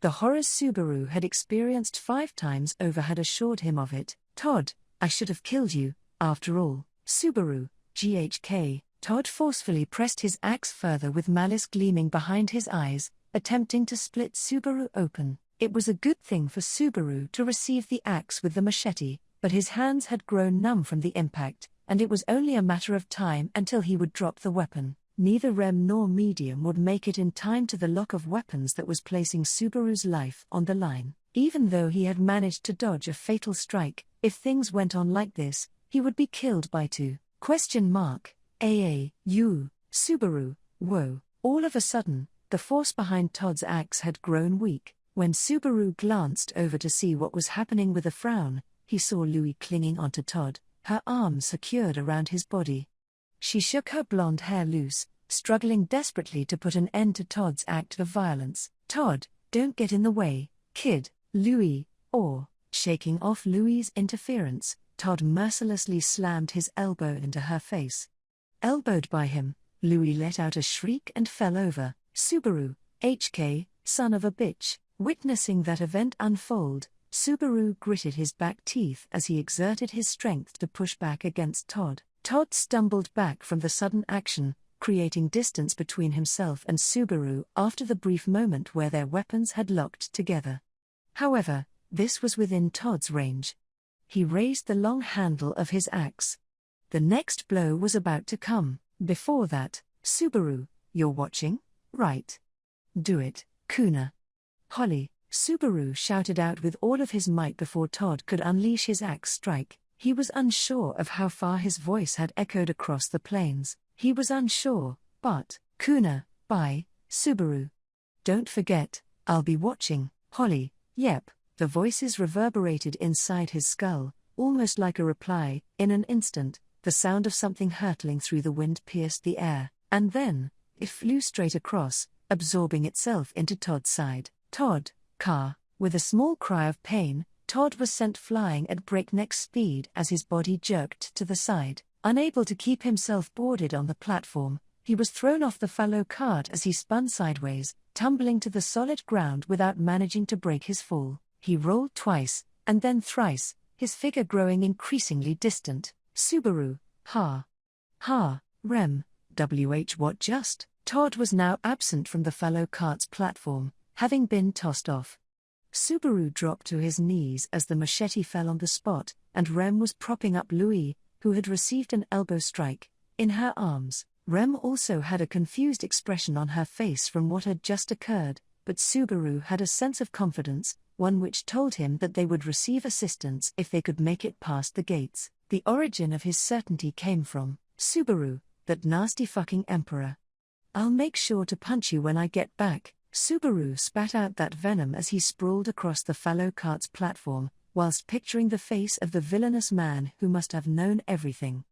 B: The horrors Subaru had experienced 5 times over had assured him of it. Todd, I should have killed you, after all. Subaru, GHK. Todd forcefully pressed his axe further with malice gleaming behind his eyes, attempting to split Subaru open. It was a good thing for Subaru to receive the axe with the machete, but his hands had grown numb from the impact, and it was only a matter of time until he would drop the weapon. Neither Rem nor Medium would make it in time to the lock of weapons that was placing Subaru's life on the line. Even though he had managed to dodge a fatal strike, if things went on like this, he would be killed by two. Subaru, whoa. All of a sudden, the force behind Todd's axe had grown weak. When Subaru glanced over to see what was happening with a frown, he saw Louis clinging onto Todd, her arms secured around his body. She shook her blonde hair loose, struggling desperately to put an end to Todd's act of violence. Todd, don't get in the way, kid, Louis, or, shaking off Louis's interference, Todd mercilessly slammed his elbow into her face. Elbowed by him, Louis let out a shriek and fell over. Subaru, HK, son of a bitch. Witnessing that event unfold, Subaru gritted his back teeth as he exerted his strength to push back against Todd. Todd stumbled back from the sudden action, creating distance between himself and Subaru after the brief moment where their weapons had locked together. However, this was within Todd's range. He raised the long handle of his axe. The next blow was about to come. Before that, Subaru, you're watching, right? Do it, Kuna. Holly, Subaru shouted out with all of his might before Todd could unleash his axe strike. He was unsure of how far his voice had echoed across the plains. He was unsure, but, Kuna, bye, Subaru. Don't forget, I'll be watching, Holly, yep. The voices reverberated inside his skull, almost like a reply. In an instant, the sound of something hurtling through the wind pierced the air, and then, it flew straight across, absorbing itself into Todd's side. Todd, car. With a small cry of pain, Todd was sent flying at breakneck speed as his body jerked to the side. Unable to keep himself boarded on the platform, he was thrown off the fallow cart as he spun sideways, tumbling to the solid ground without managing to break his fall. He rolled twice, and then thrice, his figure growing increasingly distant. Subaru, Rem, what just? Todd was now absent from the fallow cart's platform, having been tossed off. Subaru dropped to his knees as the machete fell on the spot, and Rem was propping up Louis, who had received an elbow strike, in her arms. Rem also had a confused expression on her face from what had just occurred, but Subaru had a sense of confidence, one which told him that they would receive assistance if they could make it past the gates. The origin of his certainty came from Subaru, that nasty fucking emperor. I'll make sure to punch you when I get back. Subaru spat out that venom as he sprawled across the fallow cart's platform, whilst picturing the face of the villainous man who must have known everything.